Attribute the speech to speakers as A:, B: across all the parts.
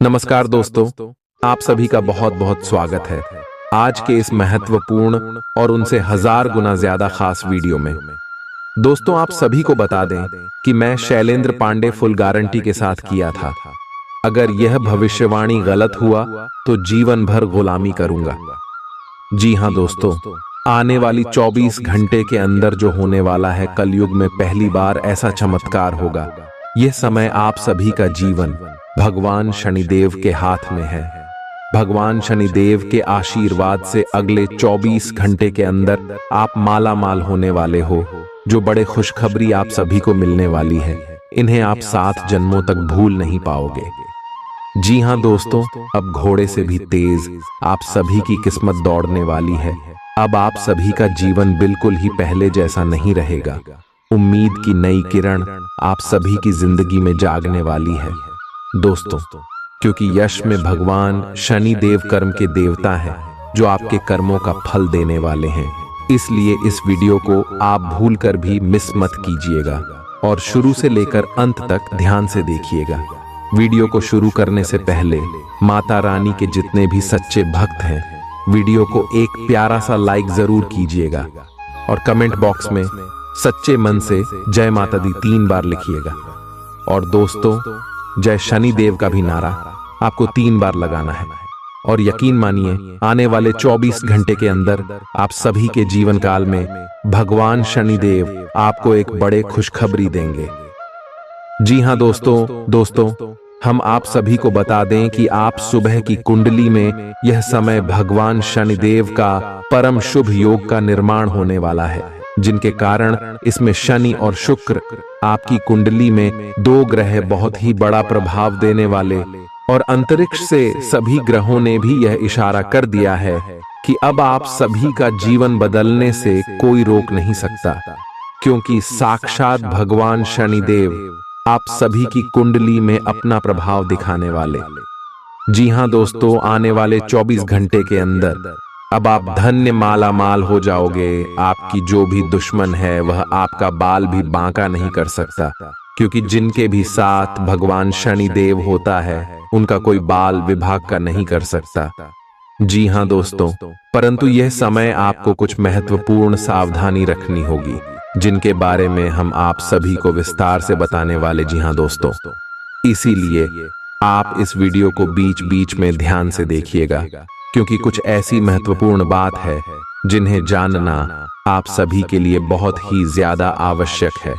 A: नमस्कार दोस्तों, आप सभी का बहुत बहुत स्वागत है आज के इस महत्वपूर्ण और उनसे हजार गुना ज्यादा खास वीडियो में। दोस्तों, आप सभी को बता दें कि मैं शैलेंद्र पांडे फुल गारंटी के साथ किया था। अगर यह भविष्यवाणी गलत हुआ तो जीवन भर गुलामी करूंगा। जी हां दोस्तों, आने वाली 24 घंटे के अंदर जो होने वाला है, कलयुग में पहली बार ऐसा चमत्कार होगा। यह समय आप सभी का जीवन भगवान शनिदेव के हाथ में है। भगवान शनिदेव के आशीर्वाद से अगले 24 घंटे के अंदर आप माला माल होने वाले हो। जो बड़े खुशखबरी आप सभी को मिलने वाली है, इन्हें आप 7 जन्मों तक भूल नहीं पाओगे। जी हां दोस्तों, अब घोड़े से भी तेज आप सभी की किस्मत दौड़ने वाली है। अब आप सभी का जीवन बिल्कुल ही पहले जैसा नहीं रहेगा। उम्मीद की नई किरण आप सभी की जिंदगी में जागने वाली है दोस्तों, क्योंकि यश में भगवान शनि देव कर्म के देवता हैं, जो आपके कर्मों का फल देने वाले हैं। इसलिए इस वीडियो को आप भूलकर भी मिस मत कीजिएगा और शुरू से लेकर अंत तक ध्यान से देखिएगा। वीडियो को शुरू करने से पहले माता रानी के जितने भी सच्चे भक्त हैं, वीडियो को एक प्यारा सा लाइक जरूर कीजिएगा और कमेंट बॉक्स में सच्चे मन से जय माता दी 3 बार लिखिएगा। और दोस्तों, जय शनि देव का भी नारा आपको 3 बार लगाना है। और यकीन मानिए, आने वाले 24 घंटे के अंदर आप सभी के जीवन काल में भगवान शनि देव आपको एक बड़े खुशखबरी देंगे। जी हां दोस्तों, हम आप सभी को बता दें कि आप सुबह की कुंडली में यह समय भगवान शनिदेव का परम शुभ योग का निर्माण होने वाला है, जिनके कारण इसमें शनि और शुक्र आपकी कुंडली में 2 ग्रह बहुत ही बड़ा प्रभाव देने वाले। और अंतरिक्ष से सभी ग्रहों ने भी यह इशारा कर दिया है कि अब आप सभी का जीवन बदलने से कोई रोक नहीं सकता, क्योंकि साक्षात भगवान शनिदेव आप सभी की कुंडली में अपना प्रभाव दिखाने वाले। जी हां दोस्तों, आने वाले 24 घंटे के अंदर अब आप धन्य माला माल हो जाओगे। आपकी जो भी दुश्मन है, वह आपका बाल भी बांका नहीं कर सकता, क्योंकि जिनके भी साथ भगवान शनि देव होता है, उनका कोई बाल विभाग का नहीं कर सकता। जी हां दोस्तों, परंतु यह समय आपको कुछ महत्वपूर्ण सावधानी रखनी होगी, जिनके बारे में हम आप सभी को विस्तार से बताने वाले। जी हां दोस्तों, इसीलिए आप इस वीडियो को बीच बीच में ध्यान से देखिएगा, क्योंकि कुछ ऐसी महत्वपूर्ण बात है जिन्हें जानना आप सभी के लिए बहुत ही ज्यादा आवश्यक है।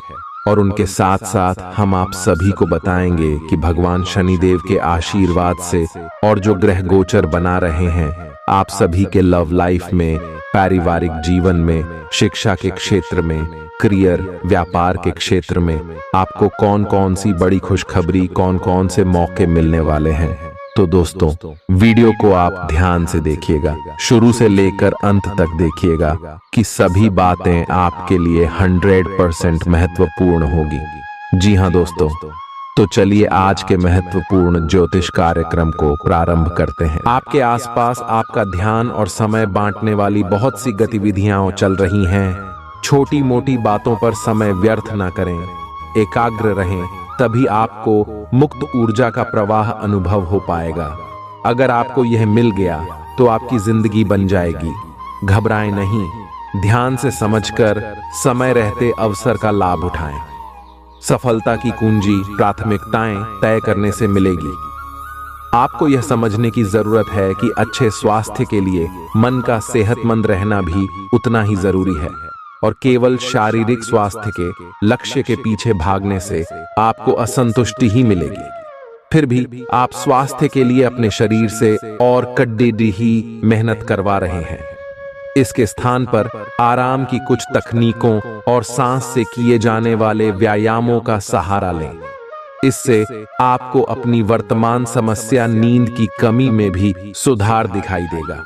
A: और उनके साथ साथ हम आप सभी को बताएंगे कि भगवान शनिदेव के आशीर्वाद से और जो ग्रह गोचर बना रहे हैं, आप सभी के लव लाइफ में, पारिवारिक जीवन में, शिक्षा के क्षेत्र में, करियर व्यापार के क्षेत्र में आपको कौन कौन सी बड़ी खुशखबरी, कौन कौन से मौके मिलने वाले हैं। तो दोस्तों, वीडियो को आप ध्यान से देखिएगा, शुरू से लेकर अंत तक देखिएगा कि सभी बातें आपके लिए 100% महत्वपूर्ण होगी। जी हां दोस्तों, तो चलिए आज के महत्वपूर्ण ज्योतिष कार्यक्रम को प्रारंभ करते हैं। आपके आसपास आपका ध्यान और समय बांटने वाली बहुत सी गतिविधियां चल रही हैं। छोटी मोटी बातों पर समय व्यर्थ ना करें, एकाग्र रहें, तभी आपको मुक्त ऊर्जा का प्रवाह अनुभव हो पाएगा। अगर आपको यह मिल गया तो आपकी जिंदगी बन जाएगी। घबराएं नहीं, ध्यान से समझकर समय रहते अवसर का लाभ उठाएं। सफलता की कुंजी प्राथमिकताएं तय करने से मिलेगी। आपको यह समझने की जरूरत है कि अच्छे स्वास्थ्य के लिए मन का सेहतमंद रहना भी उतना ही जरूरी है, और केवल शारीरिक स्वास्थ्य के लक्ष्य के पीछे भागने से आपको असंतुष्टि ही मिलेगी। फिर भी आप स्वास्थ्य के लिए अपने शरीर से और कड़िही मेहनत करवा रहे हैं। इसके स्थान पर आराम की कुछ तकनीकों और सांस से किए जाने वाले व्यायामों का सहारा लें। इससे आपको अपनी वर्तमान समस्या नींद की कमी में भी सुधार दिखाई देगा।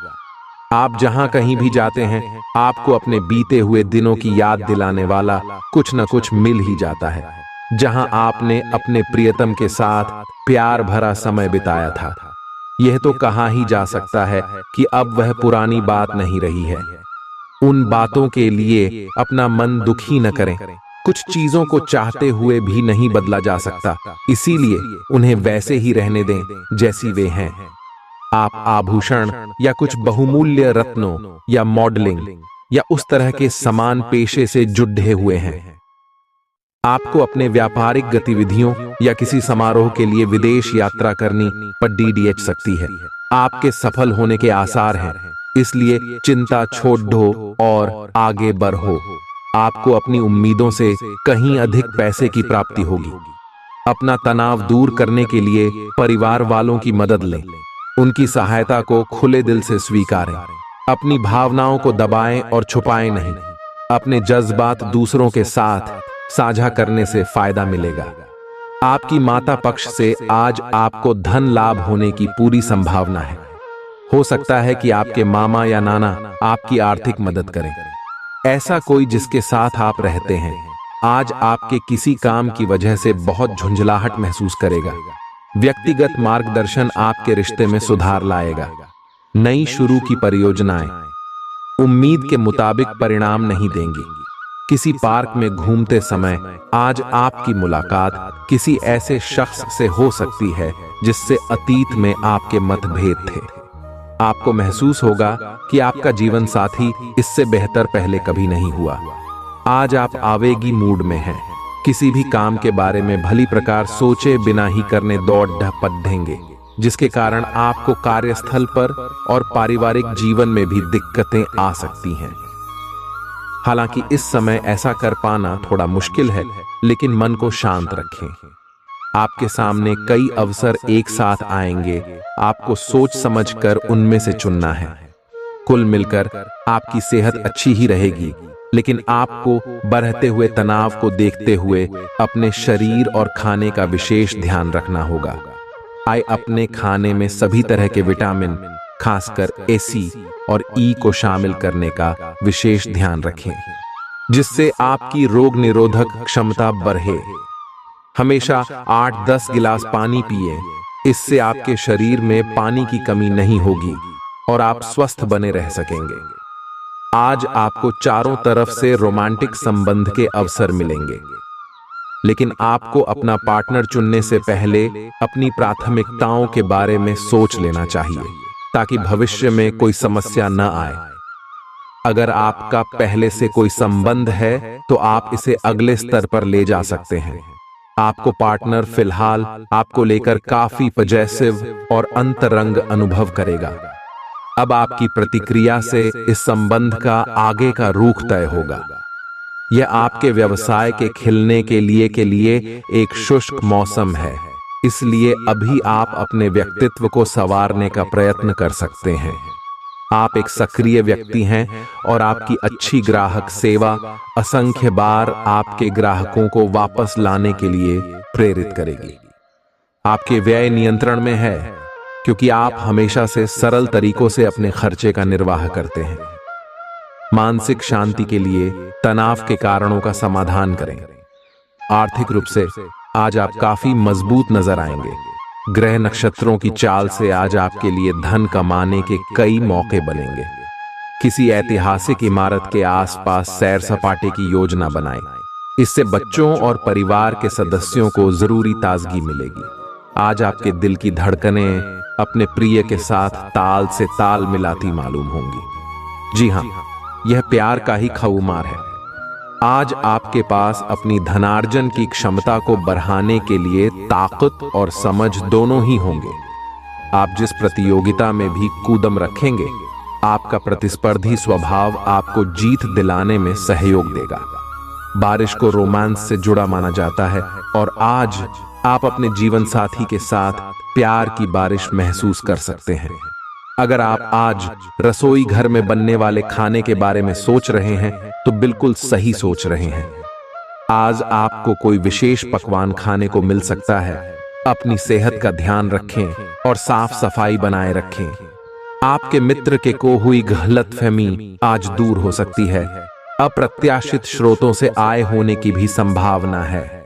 A: आप जहां कहीं भी जाते हैं, आपको अपने बीते हुए दिनों की याद दिलाने वाला कुछ न कुछ मिल ही जाता है, जहां आपने अपने प्रियतम के साथ प्यार भरा समय बिताया था। यह तो कहा ही जा सकता है कि अब वह पुरानी बात नहीं रही है। उन बातों के लिए अपना मन दुखी न करें, कुछ चीजों को चाहते हुए भी नहीं बदला जा सकता, इसीलिए उन्हें वैसे ही रहने दें जैसी वे हैं। आप आभूषण या कुछ बहुमूल्य रत्नों या मॉडलिंग या उस तरह के समान पेशे से जुड़े हुए हैं। आपको अपने व्यापारिक गतिविधियों या किसी समारोह के लिए विदेश यात्रा करनी पर DDH सकती है। आपके सफल होने के आसार हैं, इसलिए चिंता छोड़ दो और आगे बढ़ो। आपको अपनी उम्मीदों से कहीं अधिक पैसे की प्राप्ति होगी। अपना तनाव दूर करने के लिए परिवार वालों की मदद लें, उनकी सहायता को खुले दिल से स्वीकारें। अपनी भावनाओं को दबाएं और छुपाएं नहीं। अपने जज्बात दूसरों के साथ साझा करने से फायदा मिलेगा। आपकी माता पक्ष से आज आपको धन लाभ होने की पूरी संभावना है। हो सकता है कि आपके मामा या नाना आपकी आर्थिक मदद करें। ऐसा कोई जिसके साथ आप रहते हैं आज आपके किसी काम की वजह से बहुत झुंझलाहट महसूस करेगा। व्यक्तिगत मार्गदर्शन आपके रिश्ते में सुधार लाएगा। नई शुरू की परियोजनाएं उम्मीद के मुताबिक परिणाम नहीं देंगी। किसी पार्क में घूमते समय आज आपकी मुलाकात किसी ऐसे शख्स से हो सकती है जिससे अतीत में आपके मतभेद थे। आपको महसूस होगा कि आपका जीवन साथी इससे बेहतर पहले कभी नहीं हुआ। आज आप आवेगी मूड में हैं। किसी भी काम के बारे में भली प्रकार सोचे बिना ही करने दौड़ ढपटेंगे, जिसके कारण आपको कार्यस्थल पर और पारिवारिक जीवन में भी दिक्कतें आ सकती हैं। हालांकि इस समय ऐसा कर पाना थोड़ा मुश्किल है, लेकिन मन को शांत रखें। आपके सामने कई अवसर एक साथ आएंगे, आपको सोच समझकर उनमें से चुनना है। कुल मिलकर आपकी सेहत अच्छी ही रहेगी, लेकिन आपको बढ़ते हुए तनाव को देखते हुए अपने शरीर और खाने का विशेष ध्यान रखना होगा। अपने खाने में सभी तरह के विटामिन, खासकर AC और E को शामिल करने का विशेष ध्यान रखें, जिससे आपकी रोग निरोधक क्षमता बढ़े। हमेशा 8-10 गिलास पानी पिएं, इससे आपके शरीर में पानी की कमी नहीं होगी और आप स्वस्थ बने रह सकेंगे। आज आपको चारों तरफ से रोमांटिक संबंध के अवसर मिलेंगे, लेकिन आपको अपना पार्टनर चुनने से पहले अपनी प्राथमिकताओं के बारे में सोच लेना चाहिए, ताकि भविष्य में कोई समस्या न आए। अगर आपका पहले से कोई संबंध है तो आप इसे अगले स्तर पर ले जा सकते हैं। आपको पार्टनर फिलहाल आपको लेकर काफी पॉजिटिव और अंतरंग अनुभव करेगा। अब आपकी प्रतिक्रिया से इस संबंध का आगे का रुख तय होगा। यह आपके व्यवसाय के खिलने के लिए एक शुष्क मौसम है, इसलिए अभी आप अपने व्यक्तित्व को संवारने का प्रयत्न कर सकते हैं। आप एक सक्रिय व्यक्ति हैं और आपकी अच्छी ग्राहक सेवा असंख्य बार आपके ग्राहकों को वापस लाने के लिए प्रेरित करेगी। आपके व्यय नियंत्रण में है, क्योंकि आप हमेशा से सरल तरीकों से अपने खर्चे का निर्वाह करते हैं। मानसिक शांति के लिए तनाव के कारणों का समाधान करें। आर्थिक रूप से आज आप काफी मजबूत नजर आएंगे। ग्रह नक्षत्रों की चाल से आज आपके लिए धन कमाने के कई मौके बनेंगे। किसी ऐतिहासिक इमारत के आसपास सैर सपाटे की योजना बनाएं। इससे बच्चों और परिवार के सदस्यों को जरूरी ताजगी मिलेगी। आज आपके दिल की धड़कनें अपने प्रिय के साथ ताल से ताल मिलाती मालूम होंगी। जी हाँ, यह प्यार का ही खुमार है। आज आपके पास अपनी धनार्जन की क्षमता को बढ़ाने के लिए ताकत और समझ दोनों ही होंगे। आप जिस प्रतियोगिता में भी कूदम रखेंगे, आपका प्रतिस्पर्धी स्वभाव आपको जीत दिलाने में सहयोग देगा। बारिश को रोमांस से जुड़ा माना जाता है और आज आप अपने जीवन साथी के साथ प्यार की बारिश महसूस कर सकते हैं। अगर आप आज रसोई घर में बनने वाले खाने के बारे में सोच रहे हैं तो बिल्कुल सही सोच रहे हैं। आज आपको कोई विशेष पकवान खाने को मिल सकता है। अपनी सेहत का ध्यान रखें और साफ सफाई बनाए रखें। आपके मित्र के को हुई गलतफहमी आज दूर हो सकती है। अप्रत्याशित स्रोतों से आय होने की भी संभावना है।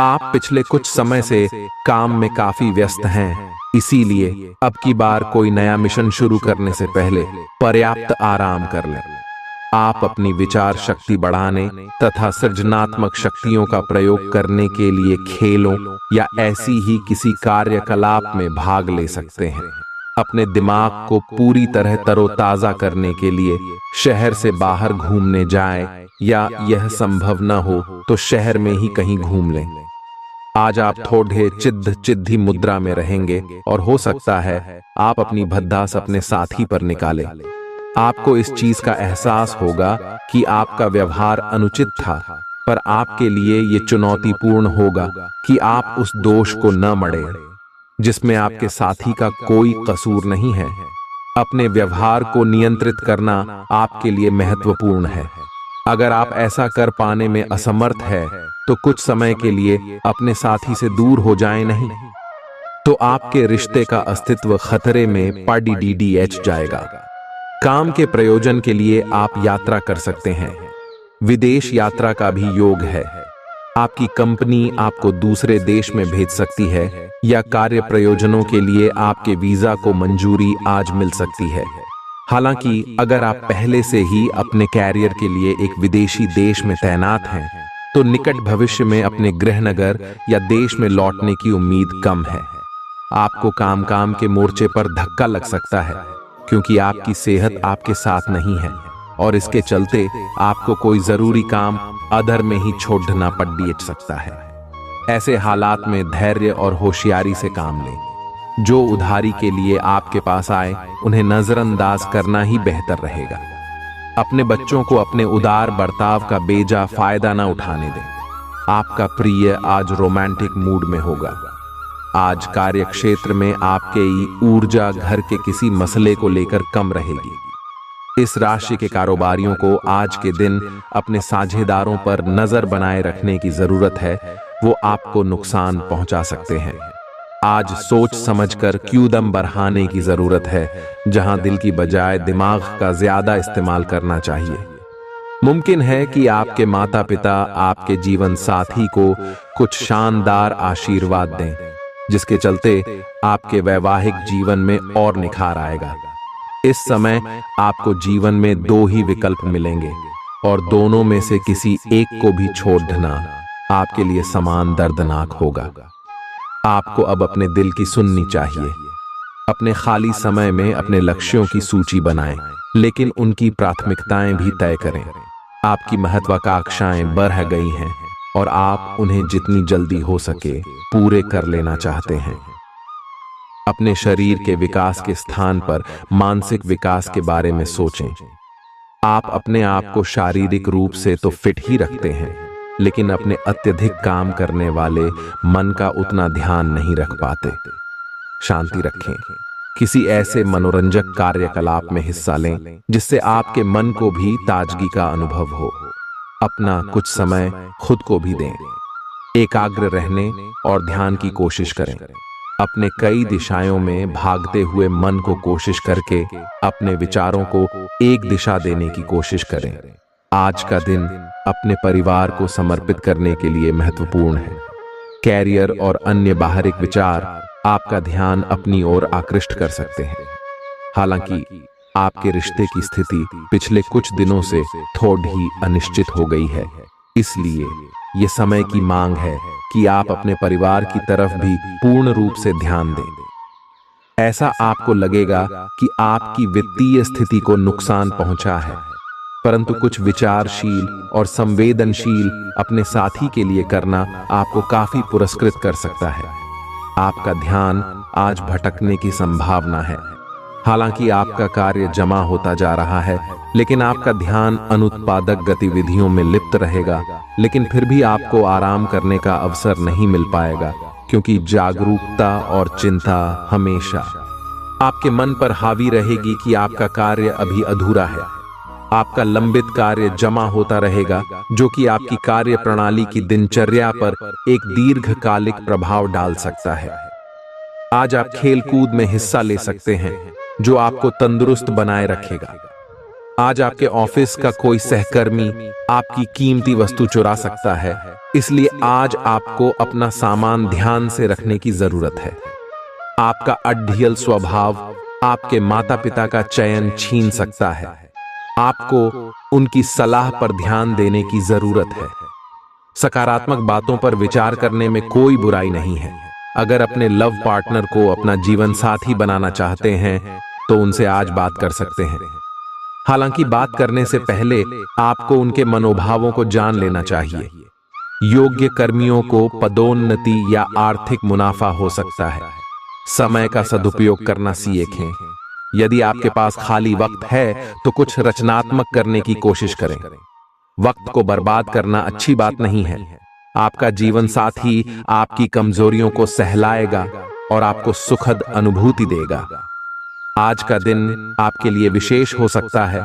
A: आप पिछले कुछ समय से काम में काफी व्यस्त हैं, इसीलिए अब की बार कोई नया मिशन शुरू करने से पहले पर्याप्त आराम कर लें। आप अपनी विचार शक्ति बढ़ाने तथा सृजनात्मक शक्तियों का प्रयोग करने के लिए खेलों या ऐसी ही किसी कार्यकलाप में भाग ले सकते हैं। अपने दिमाग को पूरी तरह तरोताजा करने के लिए शहर से बाहर घूमने जाएं, या यह संभव न हो तो शहर में ही कहीं घूम लें। आज आप थोड़े चिद्धी मुद्रा में रहेंगे और हो सकता है आप अपनी भद्दास अपने साथी पर निकालें। आपको इस चीज का एहसास होगा कि आपका व्यवहार अनुचित था, पर आपके लिए ये चुनौतीपूर्ण होगा कि आप उस दोष को न मढ़ें जिसमें आपके साथी का कोई कसूर नहीं है। अपने व्यवहार को नियंत्रित करना आपके लिए महत्वपूर्ण है। अगर आप ऐसा कर पाने में असमर्थ है तो कुछ समय के लिए अपने साथी से दूर हो जाएं नहीं, तो आपके रिश्ते का अस्तित्व खतरे में पड़ जाएगा। काम के प्रयोजन के लिए आप यात्रा कर सकते हैं। विदेश यात्रा का भी योग है। आपकी कंपनी आपको दूसरे देश में भेज सकती है या कार्य प्रयोजनों के लिए आपके वीजा को मंजूरी आज मिल सकती है। हालांकि अगर आप पहले से ही अपने कैरियर के लिए एक विदेशी देश में तैनात हैं, तो निकट भविष्य में अपने गृहनगर या देश में लौटने की उम्मीद कम है। आपको काम के मोर्चे पर धक्का लग सकता है क्योंकि आपकी सेहत आपके साथ नहीं है और इसके चलते आपको कोई जरूरी काम अधर में ही छोड़ना पड़ सकता है। ऐसे हालात में धैर्य और होशियारी से काम लें। जो उधारी के लिए आपके पास आए उन्हें नजरअंदाज करना ही बेहतर रहेगा। अपने बच्चों को अपने उदार बर्ताव का बेजा फायदा न उठाने दें। आपका प्रिय आज रोमांटिक मूड में होगा। आज कार्य क्षेत्र में आपकी ऊर्जा घर के किसी मसले को लेकर कम रहेगी। इस राशि के कारोबारियों को आज के दिन अपने साझेदारों पर नजर बनाए रखने की जरूरत है, वो आपको नुकसान पहुंचा सकते हैं। आज सोच समझकर क्यूदम बढ़ाने की जरूरत है, जहां दिल की बजाय दिमाग का ज्यादा इस्तेमाल करना चाहिए। मुमकिन है कि आपके माता पिता आपके जीवन साथी को कुछ शानदार आशीर्वाद दें, जिसके चलते आपके वैवाहिक जीवन में और निखार आएगा। इस समय आपको जीवन में दो ही विकल्प मिलेंगे और दोनों में से किसी एक को भी छोड़ना आपके लिए समान दर्दनाक होगा। आपको अब अपने दिल की सुननी चाहिए। अपने खाली समय में अपने लक्ष्यों की सूची बनाएं, लेकिन उनकी प्राथमिकताएं भी तय करें। आपकी महत्वाकांक्षाएं बढ़ गई हैं और आप उन्हें जितनी जल्दी हो सके पूरे कर लेना चाहते हैं। अपने शरीर के विकास के स्थान पर मानसिक विकास के बारे में सोचें। आप अपने आप को शारीरिक रूप से तो फिट ही रखते हैं, लेकिन अपने अत्यधिक काम करने वाले मन का उतना ध्यान नहीं रख पाते। शांति रखें। किसी ऐसे मनोरंजक कार्यकलाप में हिस्सा लें जिससे आपके मन को भी ताजगी का अनुभव हो। अपना कुछ समय खुद को भी दें। एकाग्र रहने और ध्यान की कोशिश करें। अपने कई दिशाओं में भागते हुए मन को कोशिश करके अपने विचारों को एक दिशा देने की कोशिश करें। आज का दिन अपने परिवार को समर्पित करने के लिए महत्वपूर्ण है। कैरियर और अन्य बाहरिक विचार आपका ध्यान अपनी ओर आकृष्ट कर सकते हैं। हालांकि आपके रिश्ते की स्थिति पिछले कुछ दिनों से थोड़ी अनिश्चित हो गई है, इसलिए ये समय की मांग है कि आप अपने परिवार की तरफ भी पूर्ण रूप से ध्यान दें। ऐसा आपको लगेगा कि आपकी वित्तीय स्थिति को नुकसान पहुंचा है, परंतु कुछ विचारशील और संवेदनशील अपने साथी के लिए करना आपको काफी पुरस्कृत कर सकता है। आपका ध्यान आज भटकने की संभावना है। हालांकि आपका कार्य जमा होता जा रहा है, लेकिन आपका ध्यान अनुत्पादक गतिविधियों में लिप्त रहेगा। लेकिन फिर भी आपको आराम करने का अवसर नहीं मिल पाएगा, क्योंकि जागरूकता और चिंता हमेशा आपके मन पर हावी रहेगी कि आपका कार्य अभी अधूरा है। आपका लंबित कार्य जमा होता रहेगा, जो कि आपकी कार्य प्रणाली की दिनचर्या पर एक दीर्घकालिक प्रभाव डाल सकता है। आज आप खेलकूद में हिस्सा ले सकते हैं, जो आपको तंदुरुस्त बनाए रखेगा। आज आपके ऑफिस का कोई सहकर्मी आपकी कीमती वस्तु चुरा सकता है, इसलिए आज आपको अपना सामान ध्यान से रखने की जरूरत है। आपका अड्ढियल स्वभाव आपके माता पिता का चयन छीन सकता है। आपको उनकी सलाह पर ध्यान देने की जरूरत है। सकारात्मक बातों पर विचार करने में कोई बुराई नहीं है। अगर अपने लव पार्टनर को अपना जीवन साथी बनाना चाहते हैं तो उनसे आज बात कर सकते हैं। हालांकि बात करने से पहले आपको उनके मनोभावों को जान लेना चाहिए। योग्य कर्मियों को पदोन्नति या आर्थिक मुनाफा हो सकता है। समय का सदुपयोग करना सीखें। यदि आपके पास खाली वक्त है तो कुछ रचनात्मक करने की कोशिश करें। वक्त को बर्बाद करना अच्छी बात नहीं है। आपका जीवन साथी आपकी कमजोरियों को सहलाएगा और आपको सुखद अनुभूति देगा। आज का दिन आपके लिए विशेष हो सकता है।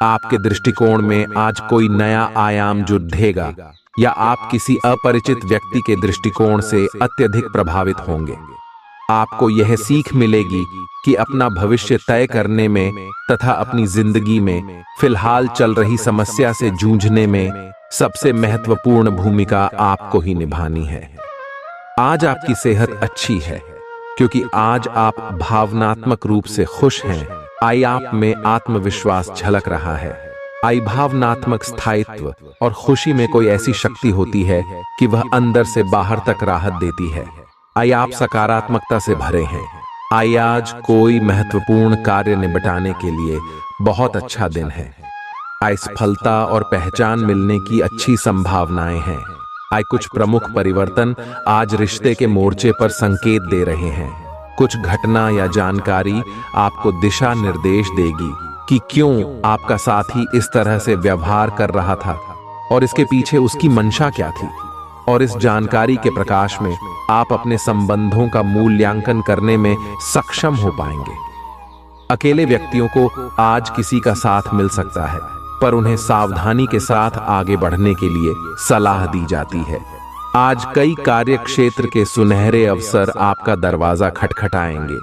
A: आपके दृष्टिकोण में आज कोई नया आयाम जुड़ेगा या आप किसी अपरिचित व्यक्ति के दृष्टिकोण से अत्यधिक प्रभावित होंगे। आपको यह सीख मिलेगी कि अपना भविष्य तय करने में तथा अपनी जिंदगी में फिलहाल चल रही समस्या से जूझने में सबसे महत्वपूर्ण भूमिका आपको ही निभानी है। आज आपकी सेहत अच्छी है क्योंकि आज आप भावनात्मक रूप से खुश हैं। आई आप में आत्मविश्वास झलक रहा है। आई भावनात्मक स्थायित्व और खुशी में कोई ऐसी शक्ति होती है कि वह अंदर से बाहर तक राहत देती है। आई आप सकारात्मकता से भरे हैं। आई आज कोई महत्वपूर्ण कार्य निपटाने के लिए बहुत अच्छा दिन है। आई सफलता और पहचान मिलने की अच्छी संभावनाएं हैं। आई कुछ प्रमुख परिवर्तन आज रिश्ते के मोर्चे पर संकेत दे रहे हैं। कुछ घटना या जानकारी आपको दिशा निर्देश देगी कि क्यों आपका साथी इस तरह से व्यवहार कर रहा था और इसके पीछे उसकी मंशा क्या थी। और इस जानकारी के प्रकाश में आप अपने संबंधों का मूल्यांकन करने में सक्षम हो पाएंगे। अकेले व्यक्तियों को आज किसी का साथ मिल सकता है, पर उन्हें सावधानी के साथ आगे बढ़ने के लिए सलाह दी जाती है। आज कई कार्य क्षेत्र के सुनहरे अवसर आपका दरवाजा खटखटाएंगे।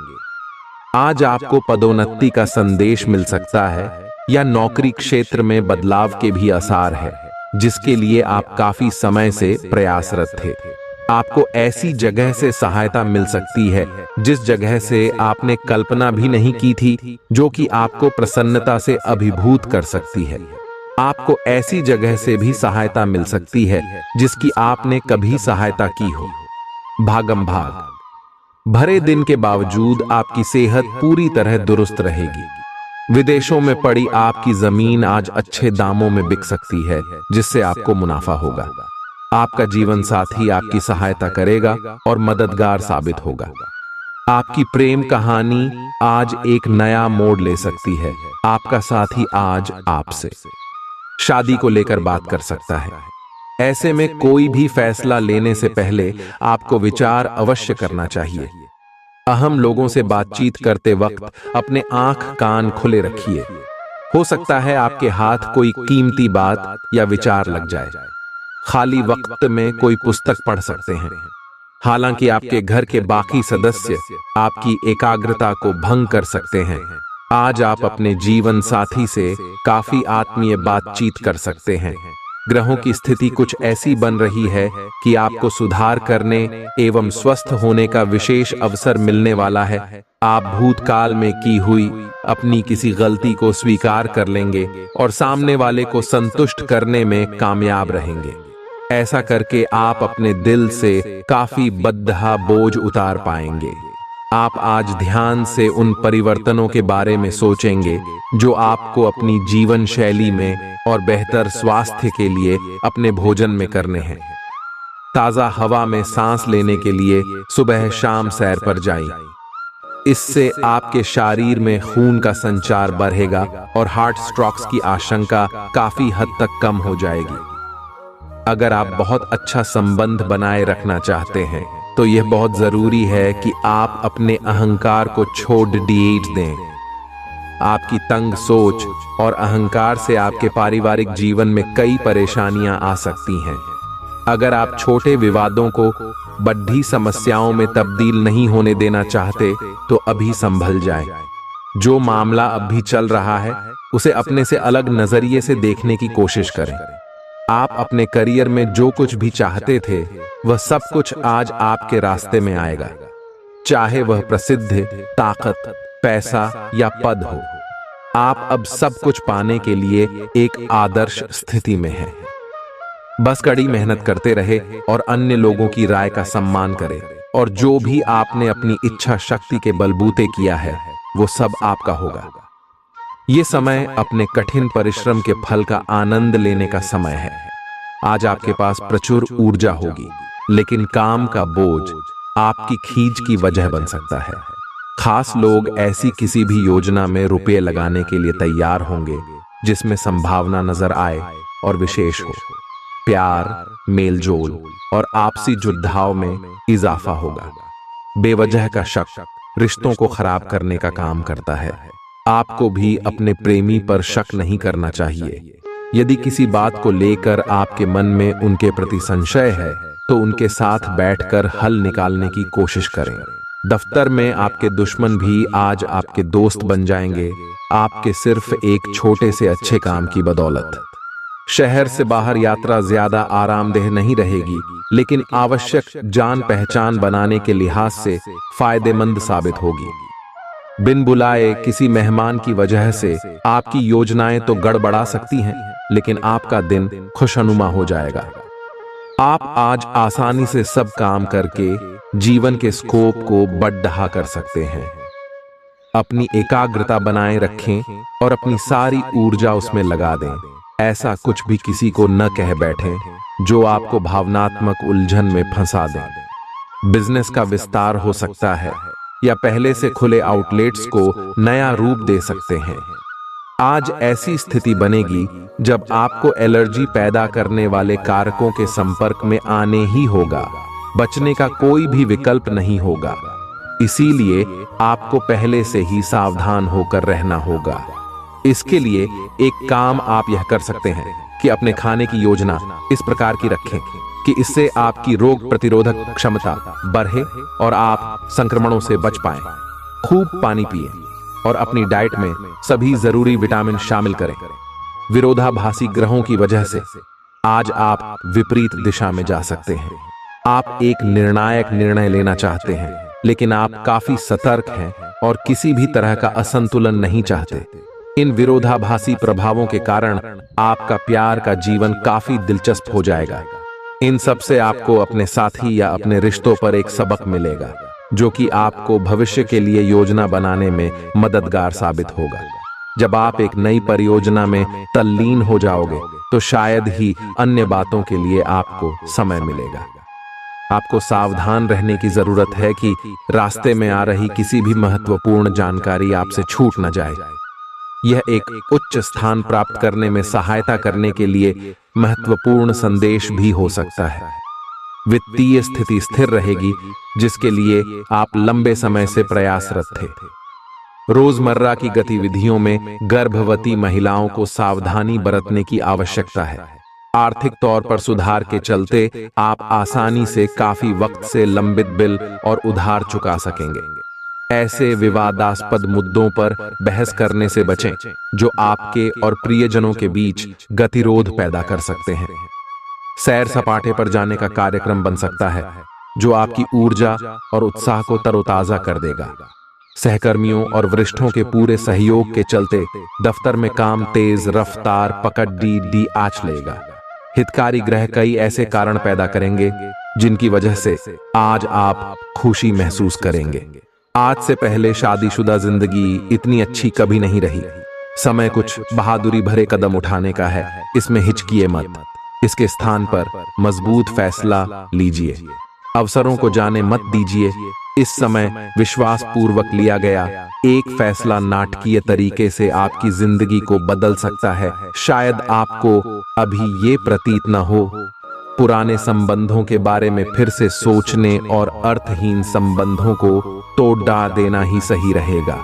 A: आज आपको पदोन्नति का संदेश मिल सकता है या नौकरी क्षेत्र में बदलाव के भी आसार है, जिसके लिए आप काफी समय से प्रयासरत थे। आपको ऐसी जगह से सहायता मिल सकती है जिस जगह से आपने कल्पना भी नहीं की थी, जो कि आपको प्रसन्नता से अभिभूत कर सकती है। आपको ऐसी जगह से भी सहायता मिल सकती है जिसकी आपने कभी सहायता की हो। भागम भाग भरे दिन के बावजूद आपकी सेहत पूरी तरह दुरुस्त रहेगी। विदेशों में पड़ी आपकी जमीन आज अच्छे दामों में बिक सकती है, जिससे आपको मुनाफा होगा। आपका जीवन साथी आपकी सहायता करेगा और मददगार साबित होगा। आपकी प्रेम कहानी आज एक नया मोड़ ले सकती है। आपका साथी आज आपसे शादी को लेकर बात कर सकता है। ऐसे में कोई भी फैसला लेने से पहले आपको विचार अवश्य करना चाहिए। अहम लोगों से बातचीत करते वक्त अपने आंख कान खुले रखिए। हो सकता है आपके हाथ कोई कीमती बात या विचार लग जाए। खाली वक्त में कोई पुस्तक पढ़ सकते हैं। हालांकि आपके घर के बाकी सदस्य आपकी एकाग्रता को भंग कर सकते हैं। आज आप अपने जीवन साथी से काफी आत्मीय बातचीत कर सकते हैं। ग्रहों की स्थिति कुछ ऐसी बन रही है कि आपको सुधार करने एवं स्वस्थ होने का विशेष अवसर मिलने वाला है। आप भूतकाल में की हुई अपनी किसी गलती को स्वीकार कर लेंगे और सामने वाले को संतुष्ट करने में कामयाब रहेंगे। ऐसा करके आप अपने दिल से काफी बद्धा बोझ उतार पाएंगे। आप आज ध्यान से उन परिवर्तनों के बारे में सोचेंगे जो आपको अपनी जीवन शैली में और बेहतर स्वास्थ्य के लिए अपने भोजन में करने हैं। ताजा हवा में सांस लेने के लिए सुबह शाम सैर पर जाइए। इससे आपके शरीर में खून का संचार बढ़ेगा और हार्ट स्ट्रोक्स की आशंका काफी हद तक कम हो जाएगी। अगर आप बहुत अच्छा संबंध बनाए रखना चाहते हैं तो यह बहुत जरूरी है कि आप अपने अहंकार को छोड़ दें। आपकी तंग सोच और अहंकार से आपके पारिवारिक जीवन में कई परेशानियां आ सकती हैं। अगर आप छोटे विवादों को बड़ी समस्याओं में तब्दील नहीं होने देना चाहते तो अभी संभल जाएं। जो मामला अब भी चल रहा है उसे अपने से अलग नजरिए से देखने की कोशिश करें। आप अपने करियर में जो कुछ भी चाहते थे वह सब कुछ आज आपके रास्ते में आएगा, चाहे वह प्रसिद्ध, ताकत, पैसा या पद हो। आप अब सब कुछ पाने के लिए एक आदर्श स्थिति में हैं। बस कड़ी मेहनत करते रहे और अन्य लोगों की राय का सम्मान करें, और जो भी आपने अपनी इच्छा शक्ति के बलबूते किया है वो सब आपका होगा। ये समय अपने कठिन परिश्रम के फल का आनंद लेने का समय है। आज आपके पास प्रचुर ऊर्जा होगी, लेकिन काम का बोझ आपकी खींच की वजह बन सकता है। खास लोग ऐसी किसी भी योजना में रुपए लगाने के लिए तैयार होंगे जिसमें संभावना नजर आए और विशेष हो। प्यार, मेलजोल और आपसी जुड़ाव में इजाफा होगा। बेवजह का शक रिश्तों को खराब करने का काम करता है। आपको भी अपने प्रेमी पर शक नहीं करना चाहिए। यदि किसी बात को लेकर आपके मन में उनके प्रति संशय है तो उनके साथ बैठकर हल निकालने की कोशिश करें। दफ्तर में आपके दुश्मन भी आज आपके दोस्त बन जाएंगे, आपके सिर्फ एक छोटे से अच्छे काम की बदौलत। शहर से बाहर यात्रा ज्यादा आरामदेह नहीं रहेगी, लेकिन आवश्यक जान पहचान बनाने के लिहाज से फायदेमंद साबित होगी। बिन बुलाए किसी मेहमान की वजह से आपकी योजनाएं तो गड़बड़ा सकती हैं, लेकिन आपका दिन खुशनुमा हो जाएगा। आप आज आसानी से सब काम करके जीवन के स्कोप को बढ़ा कर सकते हैं। अपनी एकाग्रता बनाए रखें और अपनी सारी ऊर्जा उसमें लगा दें। ऐसा कुछ भी किसी को न कह बैठें जो आपको भावनात्मक उलझन में फंसा दें। बिजनेस का विस्तार हो सकता है या पहले से खुले आउटलेट्स को नया रूप दे सकते हैं। आज ऐसी स्थिति बनेगी जब आपको एलर्जी पैदा करने वाले कारकों के संपर्क में आने ही होगा। बचने का कोई भी विकल्प नहीं होगा। इसीलिए आपको पहले से ही सावधान होकर रहना होगा। इसके लिए एक काम आप यह कर सकते हैं कि अपने खाने की योजना इस प्रकार की रखें कि इससे आपकी रोग प्रतिरोधक क्षमता बढ़े और आप संक्रमणों से बच पाएं। खूब पानी पिएं और अपनी डाइट में सभी जरूरी विटामिन शामिल करें। विरोधाभासी ग्रहों की वजह से आज आप विपरीत दिशा में जा सकते हैं। आप एक निर्णायक निर्णय लेना चाहते हैं, लेकिन आप काफी सतर्क हैं और किसी भी तरह का असंतुलन नहीं चाहते। इन विरोधाभासी प्रभावों के कारण आपका प्यार का जीवन काफी दिलचस्प हो जाएगा। इन सब से आपको अपने साथी या अपने रिश्तों पर एक सबक मिलेगा जो कि आपको भविष्य के लिए योजना बनाने में मददगार साबित होगा। जब आप एक नई परियोजना में तल्लीन हो जाओगे तो शायद ही अन्य बातों के लिए आपको समय मिलेगा। आपको सावधान रहने की जरूरत है कि रास्ते में आ रही किसी भी महत्वपूर्ण जानकारी आपसे छूट न जाए। यह एक उच्च स्थान प्राप्त करने में सहायता करने के लिए महत्वपूर्ण संदेश भी हो सकता है। वित्तीय स्थिति स्थिर रहेगी जिसके लिए आप लंबे समय से प्रयासरत थे। रोजमर्रा की गतिविधियों में गर्भवती महिलाओं को सावधानी बरतने की आवश्यकता है। आर्थिक तौर पर सुधार के चलते आप आसानी से काफी वक्त से लंबित बिल और उधार चुका सकेंगे। ऐसे विवादास्पद मुद्दों पर बहस करने से बचें जो आपके और प्रियजनों के बीच गतिरोध पैदा कर सकते हैं। सैर सपाटे पर जाने का कार्यक्रम बन सकता है जो आपकी ऊर्जा और उत्साह को तरोताजा कर देगा। सहकर्मियों और वरिष्ठों के पूरे सहयोग के चलते दफ्तर में काम तेज रफ्तार पकड़ डी आंच लेगा। हितकारी ग्रह कई ऐसे कारण पैदा करेंगे जिनकी वजह से आज आप खुशी महसूस करेंगे। आज से पहले शादीशुदा जिंदगी इतनी अच्छी कभी नहीं रही। समय कुछ बहादुरी भरे कदम उठाने का है, इसमें हिचकिए मत। इसके स्थान पर मजबूत फैसला लीजिए। अवसरों को जाने मत दीजिए। इस समय विश्वास पूर्वक लिया गया एक फैसला नाटकीय तरीके से आपकी जिंदगी को बदल सकता है। शायद आपको अभी ये प्रतीत न हो, पुराने संबंधों के बारे में फिर से सोचने और अर्थहीन संबंधों को तोड़ देना ही सही रहेगा।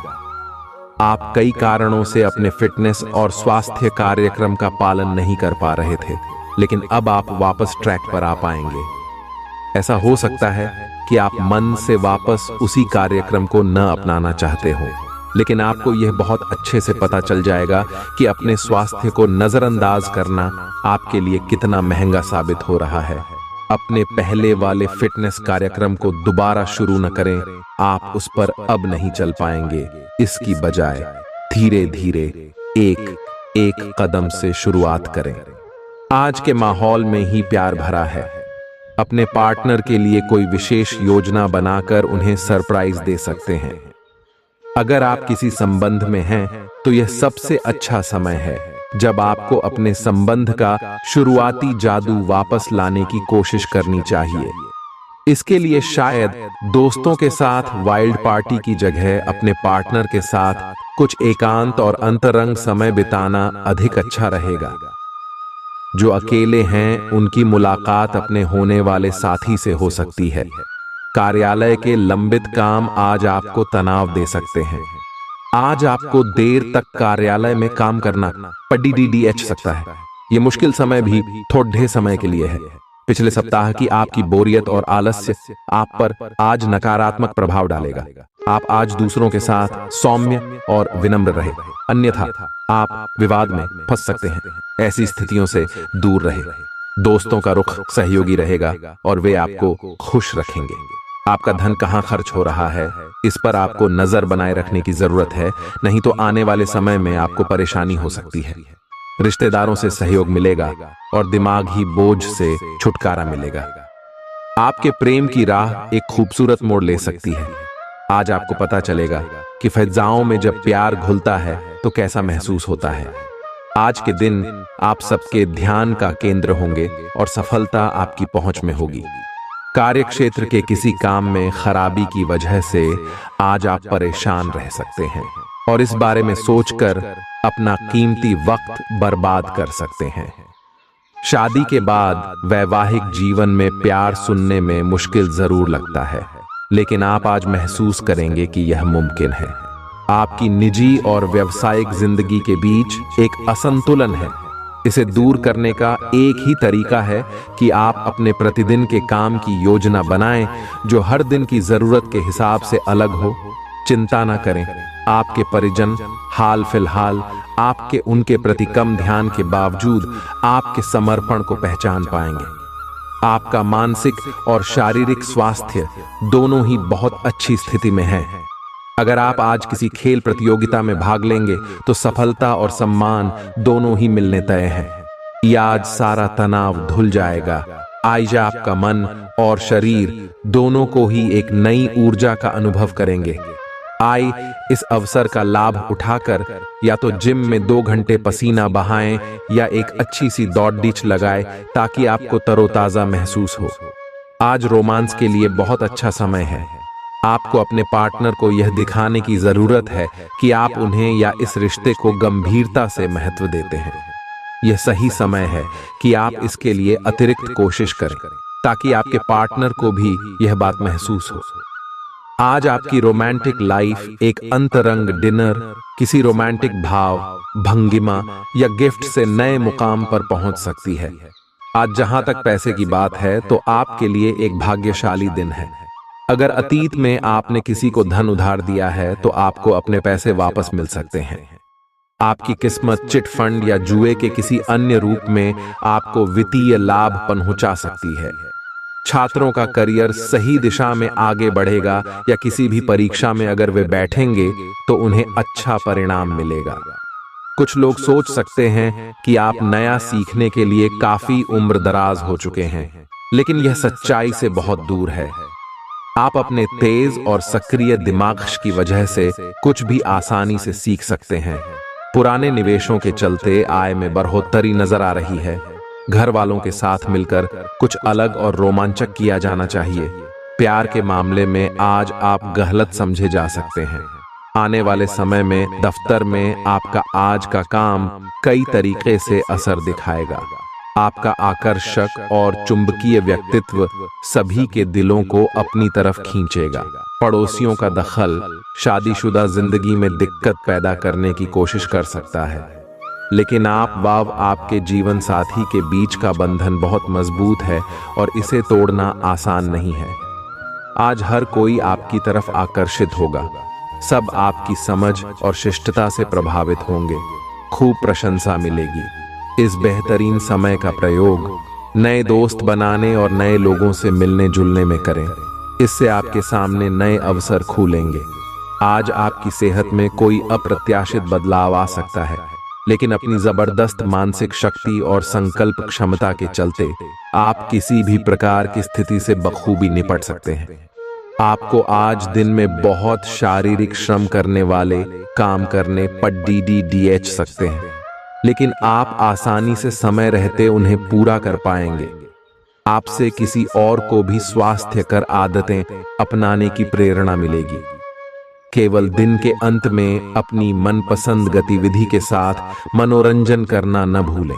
A: आप कई कारणों से अपने फिटनेस और स्वास्थ्य कार्यक्रम का पालन नहीं कर पा रहे थे, लेकिन अब आप वापस ट्रैक पर आ पाएंगे। ऐसा हो सकता है कि आप मन से वापस उसी कार्यक्रम को न अपनाना चाहते हो, लेकिन आपको यह बहुत अच्छे से पता चल जाएगा कि अपने स्वास्थ्य को नजरअंदाज करना आपके लिए कितना महंगा साबित हो रहा है। अपने पहले वाले फिटनेस कार्यक्रम को दोबारा शुरू न करें। आप उस पर अब नहीं चल पाएंगे। इसकी बजाय धीरे धीरे एक एक कदम से शुरुआत करें। आज के माहौल में ही प्यार भरा है। अपने पार्टनर के लिए कोई विशेष योजना बनाकर उन्हें सरप्राइज दे सकते हैं। अगर आप किसी संबंध में हैं तो यह सबसे अच्छा समय है जब आपको अपने संबंध का शुरुआती जादू वापस लाने की कोशिश करनी चाहिए। इसके लिए शायद दोस्तों के साथ वाइल्ड पार्टी की जगह अपने पार्टनर के साथ कुछ एकांत और अंतरंग समय बिताना अधिक अच्छा रहेगा। जो अकेले हैं उनकी मुलाकात अपने होने वाले साथी से हो सकती है। कार्यालय के लंबित काम आज आपको तनाव दे सकते हैं। आज आपको देर तक कार्यालय में काम करना पड़ीडीडीएच सकता है। ये मुश्किल समय भी थोड़े समय के लिए है। पिछले सप्ताह की आपकी बोरियत और आलस्य आप पर आज नकारात्मक प्रभाव डालेगा। आप आज दूसरों के साथ सौम्य और विनम्र रहे, अन्यथा आप विवाद में फंस सकते हैं। ऐसी स्थितियों से दूर रहे। दोस्तों का रुख सहयोगी रहेगा और वे आपको खुश रखेंगे। आपका धन कहाँ खर्च हो रहा है, इस पर आपको नजर बनाए रखने की जरूरत है, नहीं तो आने वाले समय में आपको परेशानी हो सकती है। रिश्तेदारों से सहयोग मिलेगा और दिमागी बोझ से छुटकारा मिलेगा। आपके प्रेम की राह एक खूबसूरत मोड़ ले सकती है। आज आपको पता चलेगा कि फ़िज़ाओं में जब प्यार घुलता है तो कैसा महसूस होता है। आज के दिन आप सबके ध्यान का केंद्र होंगे और सफलता आपकी पहुंच में होगी। कार्यक्षेत्र के किसी काम में खराबी की वजह से आज आप परेशान रह सकते हैं और इस बारे में सोचकर अपना कीमती वक्त बर्बाद कर सकते हैं। शादी के बाद वैवाहिक जीवन में प्यार सुनने में मुश्किल जरूर लगता है, लेकिन आप आज महसूस करेंगे कि यह मुमकिन है। आपकी निजी और व्यावसायिक जिंदगी के बीच एक असंतुलन है। इसे दूर करने का एक ही तरीका है कि आप अपने प्रतिदिन के काम की योजना बनाएं जो हर दिन की जरूरत के हिसाब से अलग हो। चिंता न करें, आपके परिजन हाल फिलहाल आपके उनके प्रति कम ध्यान के बावजूद आपके समर्पण को पहचान पाएंगे। आपका मानसिक और शारीरिक स्वास्थ्य दोनों ही बहुत अच्छी स्थिति में है। अगर आप आज किसी खेल प्रतियोगिता में भाग लेंगे तो सफलता और सम्मान दोनों ही मिलने तय हैं। यह आज सारा तनाव धुल जाएगा। आज आपका मन और शरीर दोनों को ही एक नई ऊर्जा का अनुभव करेंगे। आई इस अवसर का लाभ उठाकर या तो जिम में 2 घंटे पसीना बहाएं या एक अच्छी सी दौड़-डीच लगाएं ताकि आपको तरोताजा महसूस हो। आज रोमांस के लिए बहुत अच्छा समय है। आपको अपने पार्टनर को यह दिखाने की जरूरत है कि आप उन्हें या इस रिश्ते को गंभीरता से महत्व देते हैं। यह सही समय है कि आप इसके लिए अतिरिक्त कोशिश करें ताकि आपके पार्टनर को भी यह बात महसूस हो। आज आपकी रोमांटिक लाइफ एक अंतरंग डिनर, किसी रोमांटिक भाव, भंगिमा या गिफ्ट से नए मुकाम पर पहुंच सकती है। आज जहां तक पैसे की बात है तो आपके लिए एक भाग्यशाली दिन है। अगर अतीत में आपने किसी को धन उधार दिया है तो आपको अपने पैसे वापस मिल सकते हैं। आपकी किस्मत चिट फंड या जुए के किसी अन्य रूप में आपको वित्तीय लाभ पहुंचा सकती है। छात्रों का करियर सही दिशा में आगे बढ़ेगा या किसी भी परीक्षा में अगर वे बैठेंगे तो उन्हें अच्छा परिणाम मिलेगा। कुछ लोग सोच सकते हैं कि आप नया सीखने के लिए काफी उम्र दराज हो चुके हैं, लेकिन यह सच्चाई से बहुत दूर है। आप अपने तेज और सक्रिय दिमाग की वजह से कुछ भी आसानी से सीख सकते हैं। पुराने निवेशों के चलते आय में बढ़ोतरी नजर आ रही है। घर वालों के साथ मिलकर कुछ अलग और रोमांचक किया जाना चाहिए। प्यार के मामले में आज आप गलत समझे जा सकते हैं। आने वाले समय में दफ्तर में आपका आज का काम कई तरीके से असर दिखाएगा। आपका आकर्षक और चुंबकीय व्यक्तित्व सभी के दिलों को अपनी तरफ खींचेगा। पड़ोसियों का दखल शादीशुदा जिंदगी में दिक्कत पैदा करने की कोशिश कर सकता है, लेकिन आपके जीवन साथी के बीच का बंधन बहुत मजबूत है और इसे तोड़ना आसान नहीं है। आज हर कोई आपकी तरफ आकर्षित होगा। सब आपकी समझ और शिष्टता से प्रभावित होंगे। खूब प्रशंसा मिलेगी। इस बेहतरीन समय का प्रयोग नए दोस्त बनाने और नए लोगों से मिलने जुलने में करें। इससे आपके सामने नए अवसर खुलेंगे। आज आपकी सेहत में कोई अप्रत्याशित बदलाव आ सकता है, लेकिन अपनी जबरदस्त मानसिक शक्ति और संकल्प क्षमता के चलते आप किसी भी प्रकार की स्थिति से बखूबी निपट सकते हैं। आपको आज दिन में बहुत शारीरिक श्रम करने वाले काम करने पड़ सकते हैं, लेकिन आप आसानी से समय रहते उन्हें पूरा कर पाएंगे। आपसे किसी और को भी स्वास्थ्यकर आदतें अपनाने की प्रेरणा मिलेगी। केवल दिन के अंत में अपनी मनपसंद गतिविधि के साथ मनोरंजन करना न भूलें।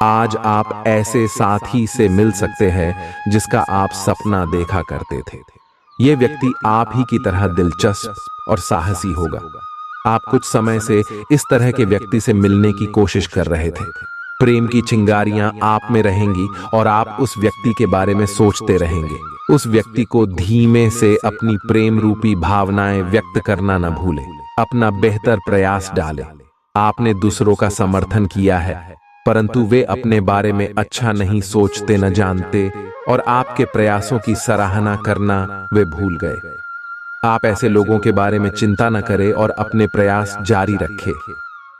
A: आज आप ऐसे साथी से मिल सकते हैं जिसका आप सपना देखा करते थे। यह व्यक्ति आप ही की तरह दिलचस्प और साहसी होगा। आप कुछ समय से इस तरह के व्यक्ति से मिलने की कोशिश कर रहे थे। प्रेम की चिंगारियां आप में रहेंगी और आप उस व्यक्ति के बारे में सोचते रहेंगे। उस व्यक्ति को धीमे से अपनी प्रेम रूपी भावनाएं व्यक्त करना न भूलें। अपना बेहतर प्रयास डालें। आपने दूसरों का समर्थन किया है, परंतु वे अपने बारे में अच्छा नहीं सोचते, न जानते, और आपके प्रयासों की सराहना करना वे भूल गए। आप ऐसे लोगों के बारे में चिंता न करें और अपने प्रयास जारी रखें।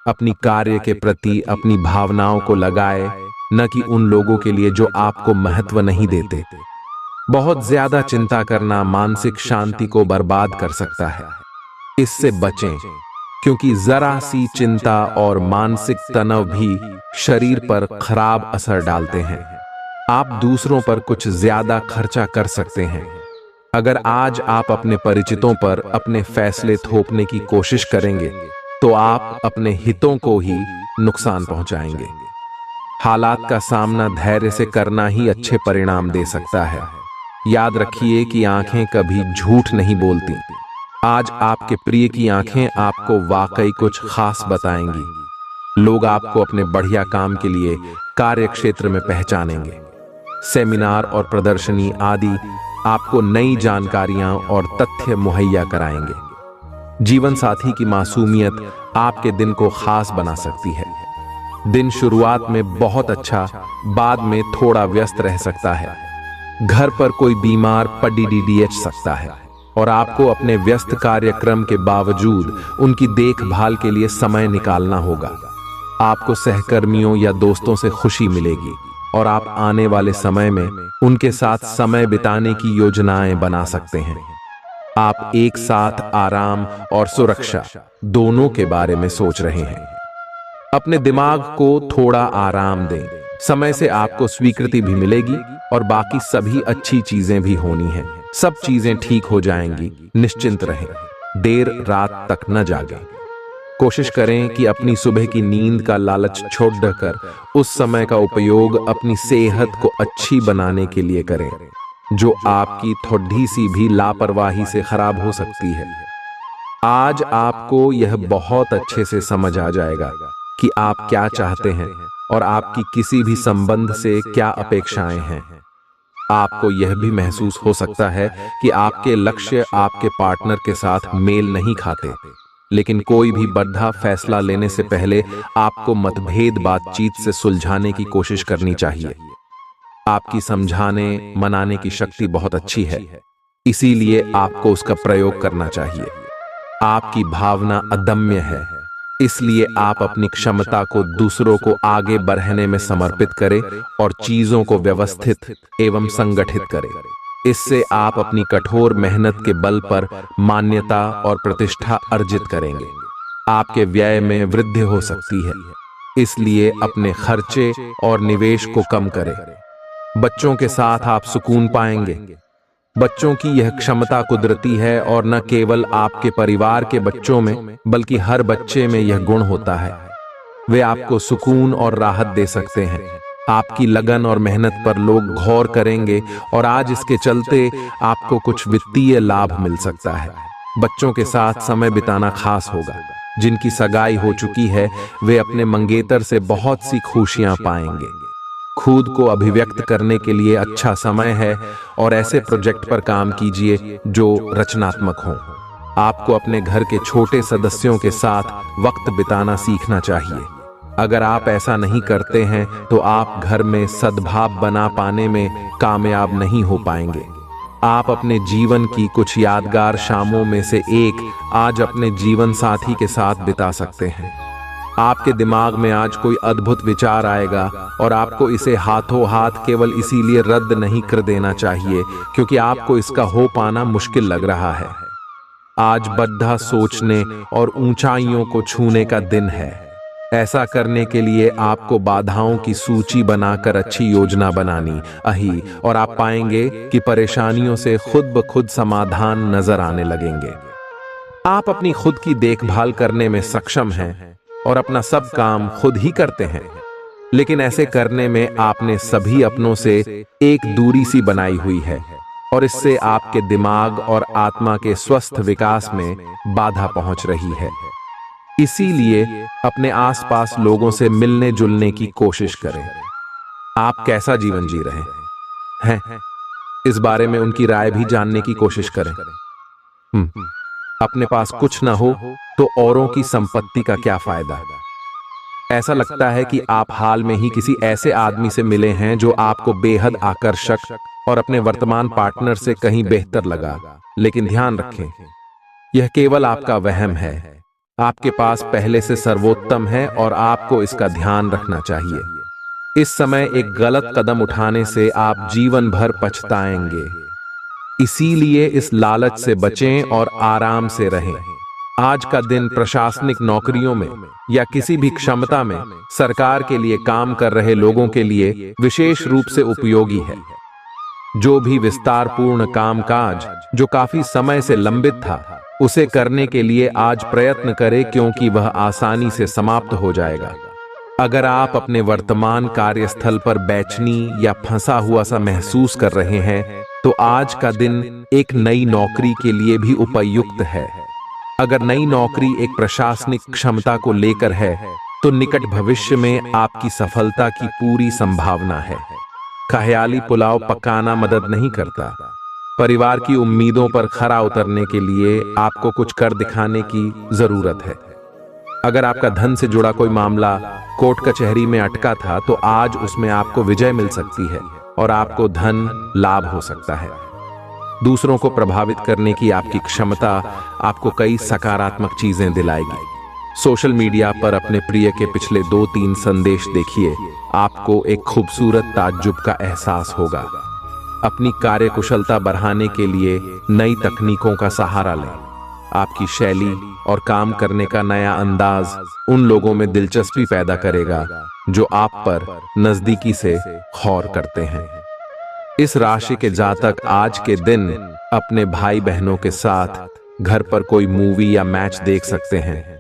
A: अपनी कार्य के प्रति अपनी भावनाओं को लगाए, न कि उन लोगों के लिए जो आपको महत्व नहीं देते। बहुत ज्यादा चिंता करना मानसिक शांति को बर्बाद कर सकता है। इससे बचें, क्योंकि जरा सी चिंता और मानसिक तनाव भी शरीर पर खराब असर डालते हैं। आप दूसरों पर कुछ ज्यादा खर्चा कर सकते हैं। अगर आज आप अपने परिचितों पर अपने फैसले थोपने की कोशिश करेंगे तो आप अपने हितों को ही नुकसान पहुंचाएंगे। हालात का सामना धैर्य से करना ही अच्छे परिणाम दे सकता है। याद रखिए कि आंखें कभी झूठ नहीं बोलती। आज आपके प्रिय की आंखें आपको वाकई कुछ खास बताएंगी। लोग आपको अपने बढ़िया काम के लिए कार्य क्षेत्र में पहचानेंगे। सेमिनार और प्रदर्शनी आदि आपको नई जानकारियां और तथ्य मुहैया कराएंगे। जीवन साथी की मासूमियत आपके दिन को खास बना सकती है। दिन शुरुआत में बहुत अच्छा, बाद में थोड़ा व्यस्त रह सकता है। घर पर कोई बीमार पड़ सकता है और आपको अपने व्यस्त कार्यक्रम के बावजूद उनकी देखभाल के लिए समय निकालना होगा। आपको सहकर्मियों या दोस्तों से खुशी मिलेगी और आप आने वाले समय में उनके साथ समय बिताने की योजनाएं बना सकते हैं। आप एक साथ आराम और सुरक्षा दोनों के बारे में सोच रहे हैं। अपने दिमाग को थोड़ा आराम दें। समय से आपको स्वीकृति भी मिलेगी और बाकी सभी अच्छी चीजें भी होनी हैं। सब चीजें ठीक हो जाएंगी, निश्चिंत रहें। देर रात तक न जागें। कोशिश करें कि अपनी सुबह की नींद का लालच छोड़कर उस समय का उपयोग अपनी सेहत को अच्छी बनाने के लिए करें, जो आपकी थोड़ी सी भी लापरवाही से खराब हो सकती है। आज आपको यह बहुत अच्छे से समझ आ जाएगा कि आप क्या चाहते हैं और आपकी किसी भी संबंध से क्या अपेक्षाएं हैं। आपको यह भी महसूस हो सकता है कि आपके लक्ष्य आपके पार्टनर के साथ मेल नहीं खाते, लेकिन कोई भी बड़ा फैसला लेने से पहले आपको मतभेद बातचीत से सुलझाने की कोशिश करनी चाहिए। आपकी समझाने मनाने की शक्ति बहुत अच्छी है, इसीलिए आपको उसका प्रयोग करना चाहिए। आपकी भावना अदम्य है, इसलिए आप अपनी क्षमता को दूसरों को आगे बढ़ने में समर्पित करें और चीजों को व्यवस्थित एवं संगठित करें। इससे आप अपनी कठोर मेहनत के बल पर मान्यता और प्रतिष्ठा अर्जित करेंगे। आपके व्यय में वृद्धि हो सकती है, इसलिए अपने खर्चे और निवेश को कम करें। बच्चों के साथ आप सुकून पाएंगे। बच्चों की यह क्षमता कुदरती है और न केवल आपके परिवार के बच्चों में बल्कि हर बच्चे में यह गुण होता है। वे आपको सुकून और राहत दे सकते हैं। आपकी लगन और मेहनत पर लोग गौर करेंगे और आज इसके चलते आपको कुछ वित्तीय लाभ मिल सकता है। बच्चों के साथ समय बिताना खास होगा। जिनकी सगाई हो चुकी है वे अपने मंगेतर से बहुत सी खुशियां पाएंगे। खुद को अभिव्यक्त करने के लिए अच्छा समय है और ऐसे प्रोजेक्ट पर काम कीजिए जो रचनात्मक हों। आपको अपने घर के छोटे सदस्यों के साथ वक्त बिताना सीखना चाहिए। अगर आप ऐसा नहीं करते हैं तो आप घर में सद्भाव बना पाने में कामयाब नहीं हो पाएंगे। आप अपने जीवन की कुछ यादगार शामों में से एक आज अपने जीवन साथी के साथ बिता सकते हैं। आपके दिमाग में आज कोई अद्भुत विचार आएगा और आपको इसे हाथों हाथ केवल इसीलिए रद्द नहीं कर देना चाहिए क्योंकि आपको इसका हो पाना मुश्किल लग रहा है। आज बड़ा सोचने और ऊंचाइयों को छूने का दिन है। ऐसा करने के लिए आपको बाधाओं की सूची बनाकर अच्छी योजना बनानी अही और आप पाएंगे कि परेशानियों से खुद ब खुद समाधान नजर आने लगेंगे। आप अपनी खुद की देखभाल करने में सक्षम हैं और अपना सब काम खुद ही करते हैं, लेकिन ऐसे करने में आपने सभी अपनों से एक दूरी सी बनाई हुई है और इससे आपके दिमाग और आत्मा के स्वस्थ विकास में बाधा पहुंच रही है। इसीलिए अपने आसपास लोगों से मिलने जुलने की कोशिश करें। आप कैसा जीवन जी रहे हैं, इस बारे में उनकी राय भी जानने की कोशिश करें। अपने पास कुछ ना हो तो औरों की संपत्ति का क्या फायदा। ऐसा लगता है कि आप हाल में ही किसी ऐसे आदमी से मिले हैं जो आपको बेहद आकर्षक और अपने वर्तमान पार्टनर से कहीं बेहतर लगा, लेकिन ध्यान रखें, यह केवल आपका वहम है। आपके पास पहले से सर्वोत्तम है और आपको इसका ध्यान रखना चाहिए। इस समय एक गलत कदम उठाने से आप जीवन भर पछताएंगे। इसीलिए इस लालच से बचें और आराम से रहें। आज का दिन प्रशासनिक नौकरियों में या किसी भी क्षमता में सरकार के लिए काम कर रहे लोगों के लिए विशेष रूप से उपयोगी है। जो भी विस्तारपूर्ण कामकाज जो काफी समय से लंबित था, उसे करने के लिए आज प्रयत्न करें क्योंकि वह आसानी से समाप्त हो जाएगा। अगर आप अपने वर्तमान कार्यस्थल पर बेचैनी या फंसा हुआ सा महसूस कर रहे हैं, तो आज का दिन एक नई नौकरी के लिए भी उपयुक्त है। अगर नई नौकरी एक प्रशासनिक क्षमता को लेकर है, तो निकट भविष्य में आपकी सफलता की पूरी संभावना है। ख्याली पुलाव पकाना मदद नहीं करता। परिवार की उम्मीदों पर खरा उतरने के लिए आपको कुछ कर दिखाने की जरूरत है। अगर आपका धन से जुड़ा कोई मामला कोर्ट कचहरी में अटका था, तो आज उसमें आपको विजय मिल सकती है और आपको धन लाभ हो सकता है। दूसरों को प्रभावित करने की आपकी क्षमता आपको कई सकारात्मक चीजें दिलाएगी। सोशल मीडिया पर अपने प्रिय के पिछले 2-3 संदेश देखिए, आपको एक खूबसूरत ताज्जुब का एहसास होगा। अपनी कार्यकुशलता बढ़ाने के लिए नई तकनीकों का सहारा लें। आपकी शैली और काम करने का नया अंदाज उन लोगों में दिलचस्पी पैदा करेगा जो आप पर नजदीकी से गौर करते हैं। इस राशि के जातक आज के दिन अपने भाई बहनों के साथ घर पर कोई मूवी या मैच देख सकते हैं।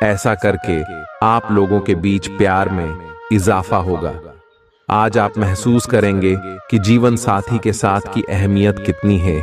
A: ऐसा करके आप लोगों के बीच प्यार में इजाफा होगा। आज आप महसूस करेंगे कि जीवन साथी के साथ की अहमियत कितनी है।